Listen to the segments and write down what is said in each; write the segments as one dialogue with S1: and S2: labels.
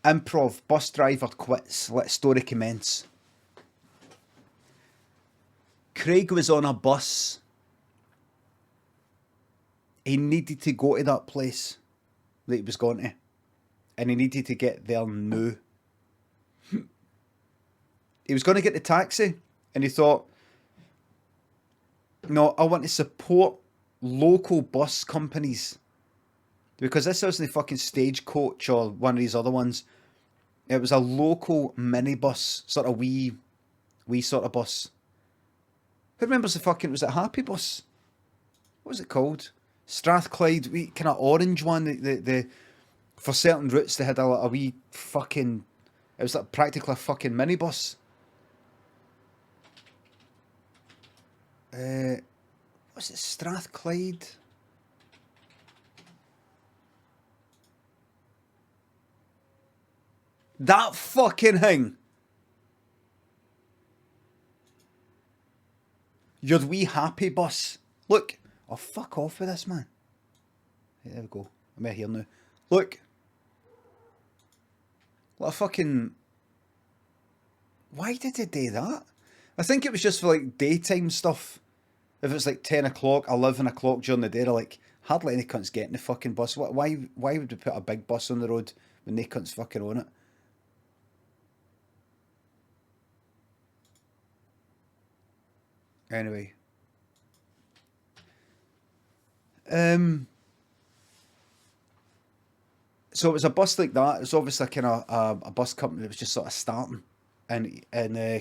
S1: Improv, bus driver quits, let story commence. Craig was on a bus. He needed to go to that place that he was going to. And he needed to get there now. He was going to get the taxi. And he thought, no, I want to support local bus companies. Because this wasn't a fucking Stagecoach or one of these other ones. It was a local minibus, sort of wee sort of bus. Who remembers the fucking, was it Happy Bus? What was it called? Strathclyde, wee kind of orange one. The for certain routes they had a wee fucking, it was like practically a fucking minibus. Was it Strathclyde? That fucking thing. Your wee Happy Bus. Look. Oh, fuck off with this, man. There we go. I'm out here now. Look. What a fucking... Why did they do that? I think it was just for, like, daytime stuff. If it's like 10 o'clock, 11 o'clock during the day, they're like, hardly any cunts getting the fucking bus. Why would we put a big bus on the road when they cunts fucking on it? Anyway. So it was a bus like that. It was obviously kind of a bus company that was just sort of starting. And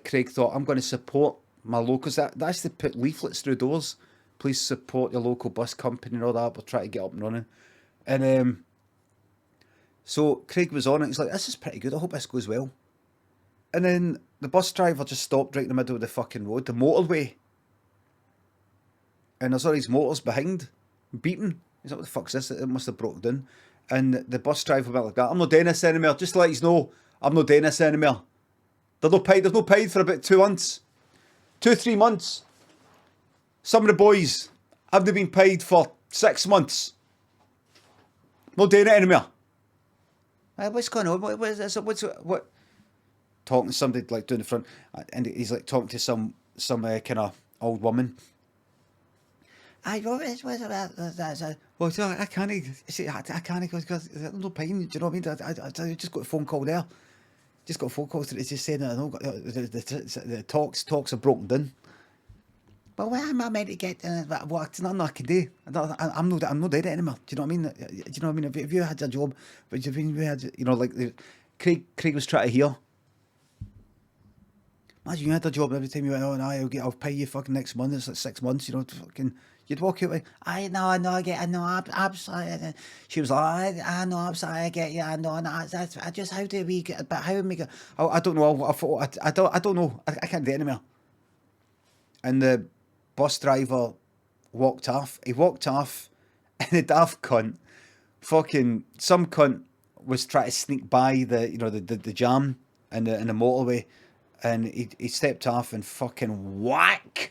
S1: Craig thought, I'm going to support my locals. They actually put leaflets through doors. Please support your local bus company and all that. We'll try to get up and running. And so Craig was on it. He's like, this is pretty good. I hope this goes well. And then the bus driver just stopped right in the middle of the fucking road, the motorway. And there's all these motors behind, beeping. He's like, what the fuck's this? It must have broke down. And the bus driver went like that. I'm not doing this anymore. Just to let you know, I'm not doing this anymore. There's no paid for about 2 months. 2-3 months. Some of the boys haven't been paid for 6 months. Not doing it anymore. What's going on? What is this? What? Talking to somebody like down the front, and he's like talking to some kind of old woman. Well, so I can't. See, I can't because there's no pain. Do you know what I mean? I just got a phone call there. Just got a phone call. It's just saying that I know the talks are broken down. But where am I meant to get? What? It's nothing I can do. I'm not doing it anymore. Do you know what I mean? Do you know what I mean? If you had a job, but you had, you know, like Craig was trying to hear. Imagine you had a job every time you went, oh, no, I'll pay you fucking next month. It's like 6 months, you know, fucking. You'd walk out like, I know, I'm sorry. She was like, I know, I'm sorry, I get you, I know, I just, how do we get, but how do we get, I don't know, I don't know, I can't do it anymore. And the bus driver walked off. He walked off, and the daft cunt, fucking, some cunt was trying to sneak by the jam and the motorway, and he stepped off and fucking whack.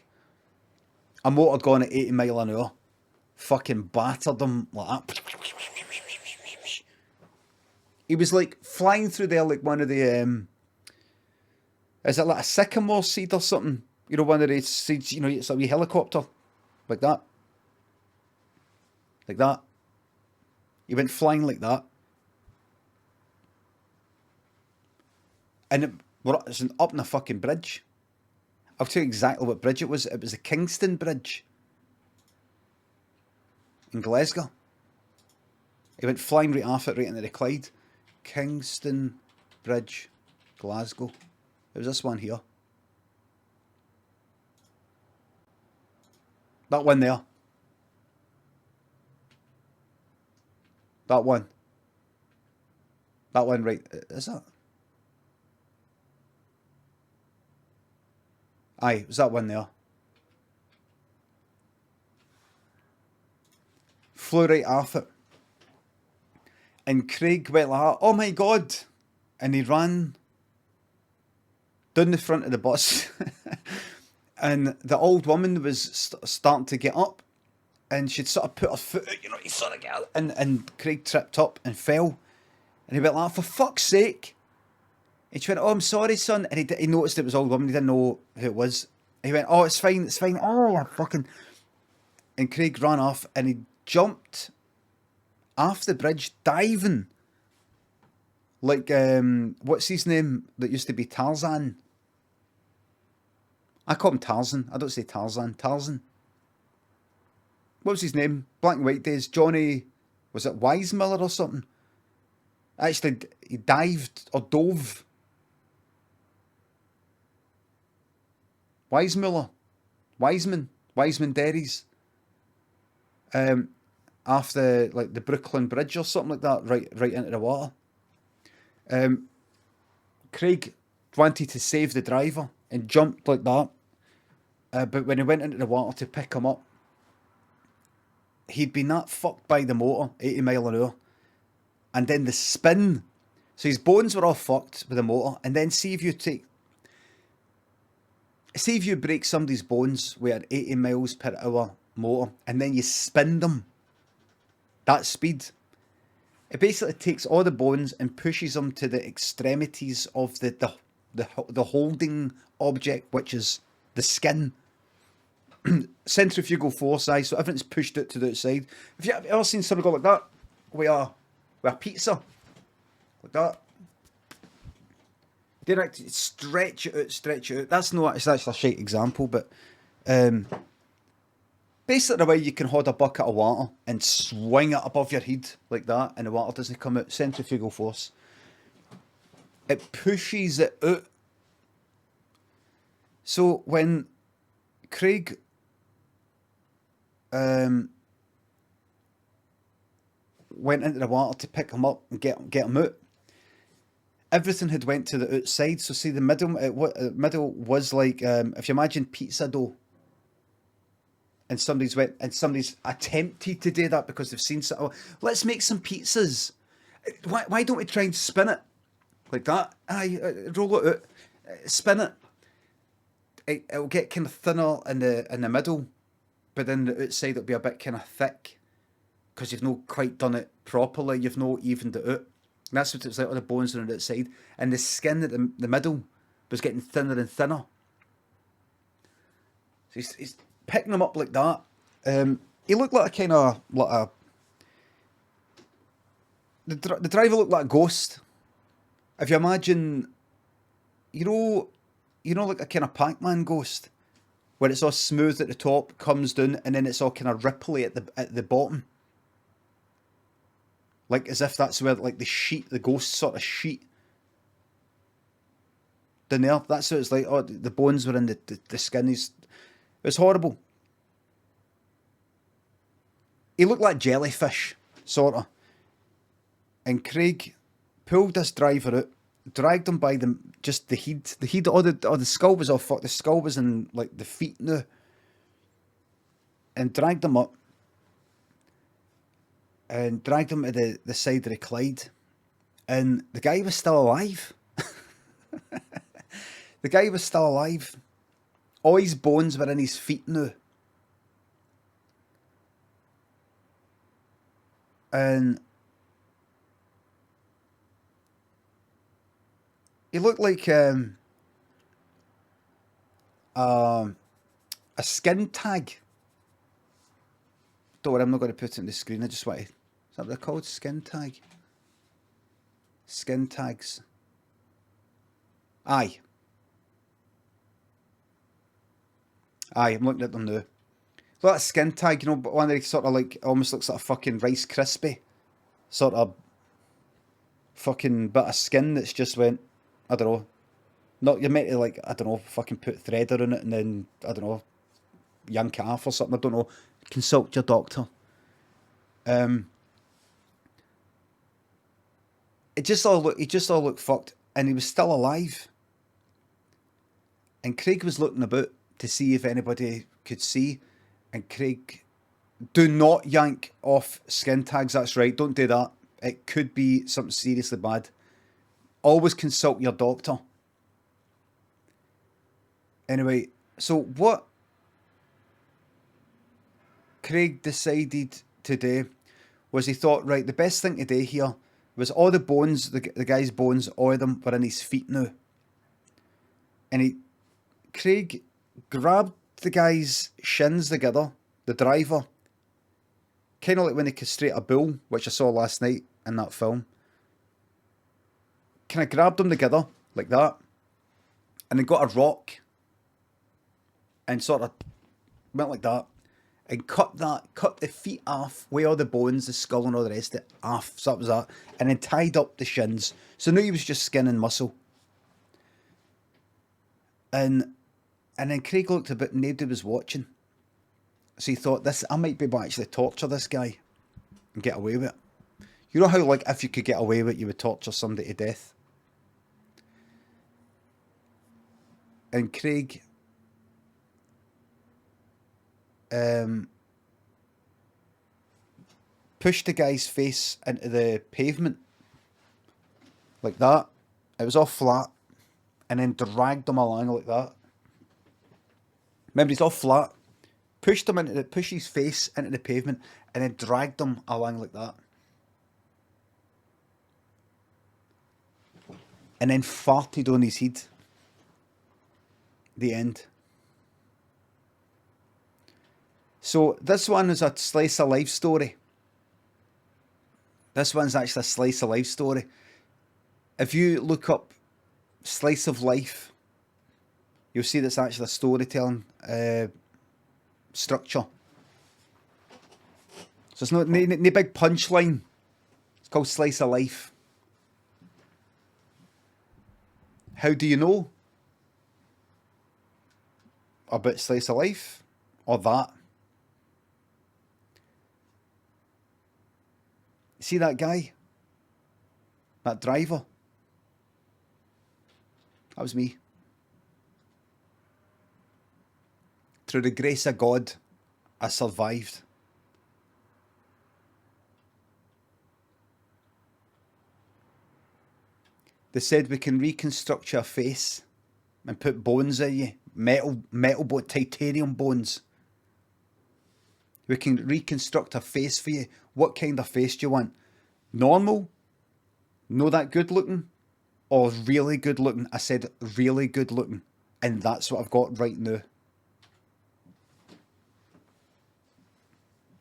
S1: A motor gone at 80 mile an hour. Fucking battered him like that. He was like flying through there like one of the, is it like a sycamore seed or something? You know, one of these seeds, you know, it's a wee helicopter. Like that. Like that. He went flying like that. And it was up in the fucking bridge. I'll tell you exactly what bridge it was. It was the Kingston Bridge in Glasgow. He went flying right off it, right into the Clyde. Kingston Bridge, Glasgow. It was this one here. That one there. That one. That one right. Is that? Aye, it was that one there. Flew right off it. And Craig went like, oh my God. And he ran down the front of the bus. And the old woman was starting to get up. And she'd sort of put her foot out, you know, he sort of get out. And Craig tripped up and fell. And he went like, for fuck's sake. And she went, oh, I'm sorry, son. And he noticed it was all woman. He didn't know who it was. And he went, oh, it's fine, it's fine. Oh, I fucking... And Craig ran off and he jumped off the bridge, diving. Like, what's his name that used to be Tarzan? I call him Tarzan. I don't say Tarzan. Tarzan. What was his name? Black and White days. Johnny, was it Weissmuller or something? Actually, he dived or dove. Weissmuller. Wiseman Derries. Off the Brooklyn Bridge or something like that, right into the water. Craig wanted to save the driver and jumped like that. But when he went into the water to pick him up, he'd been that fucked by the motor, 80 mile an hour. And then the spin. So his bones were all fucked with the motor. And then see if you break somebody's bones with an 80 miles per hour motor and then you spin them that speed, it basically takes all the bones and pushes them to the extremities of the holding object, which is the skin. Centrifugal force, so everything's pushed out to the outside. Have you ever seen somebody go like that with a pizza like that? They actually stretch it out. That's actually a shite example, but basically the way you can hold a bucket of water and swing it above your head like that and the water doesn't come out. Centrifugal force. It pushes it out. So when Craig went into the water to pick him up and get him out, everything had went to the outside. So see the middle was like, if you imagine pizza dough, and somebody's attempted to do that because they've seen something. Oh, let's make some pizzas. Why don't we try and spin it like that? Roll it out, spin it. It'll get kind of thinner in the middle, but then the outside it'll be a bit kind of thick because you've not quite done it properly. You've not evened it out. And that's what it was like. All the bones on the outside and the skin at the middle was getting thinner and thinner. So he's picking them up like that. He looked like a kind of the driver looked like a ghost. If you imagine, you know, like a kind of Pac-Man ghost, where it's all smooth at the top, comes down, and then it's all kind of ripply at the bottom. Like as if that's where like the ghost sort of sheet down there. That's what it's like. Oh, the bones were in the skin. It was horrible. He looked like jellyfish, sort of. And Craig pulled this driver out, dragged him by the head, all the skull was all fucked. The skull was in like the feet now. And dragged him up. And dragged him to the side of the Clyde. And the guy was still alive. The guy was still alive. All his bones were in his feet now. And he looked like a skin tag. Don't worry, I'm not going to put it on the screen. I just want to... Is that what they're called? Skin tag? Skin tags. Aye, I'm looking at them now. So that skin tag, you know, but one that sort of like almost looks like a fucking Rice Krispie sort of fucking bit of skin that's just went, I don't know. Not you're meant to like, I don't know, fucking put thread around it and then I don't know, yank it off or something. I don't know. Consult your doctor. He just all looked fucked, and he was still alive. And Craig was looking about to see if anybody could see. And Craig, do not yank off skin tags. That's right. Don't do that. It could be something seriously bad. Always consult your doctor. Anyway, so what Craig decided to do was he thought, right, the best thing to do here was all the bones, the guy's bones, all of them were in his feet now. And Craig grabbed the guy's shins together, the driver, kind of like when they castrate a bull, which I saw last night in that film. Kind of grabbed them together like that, and then got a rock and sort of went like that and cut the feet off, with all the bones, the skull and all the rest of it off. So that was that. And then tied up the shins. So now he was just skin and muscle. And then Craig looked a bit, nobody was watching. So he thought, I might be able to actually torture this guy and get away with it. You know how, like, if you could get away with it, you would torture somebody to death? And Craig pushed the guy's face into the pavement like that. It was all flat, and then dragged him along like that. Remember, he's all flat. Pushed his face into the pavement, and then dragged him along like that. And then farted on his head. The end. So this one is a slice of life story. This one's actually a slice of life story. If you look up slice of life, you'll see that's actually a storytelling structure. So it's not no big punchline. It's called slice of life. How do you know about slice of life or that? See that guy? That driver? That was me. Through the grace of God, I survived. They said we can reconstruct your face and put bones in you. Metal bone, titanium bones. We can reconstruct a face for you. What kind of face do you want? Normal? No that good looking? Or really good looking? I said really good looking. And that's what I've got right now.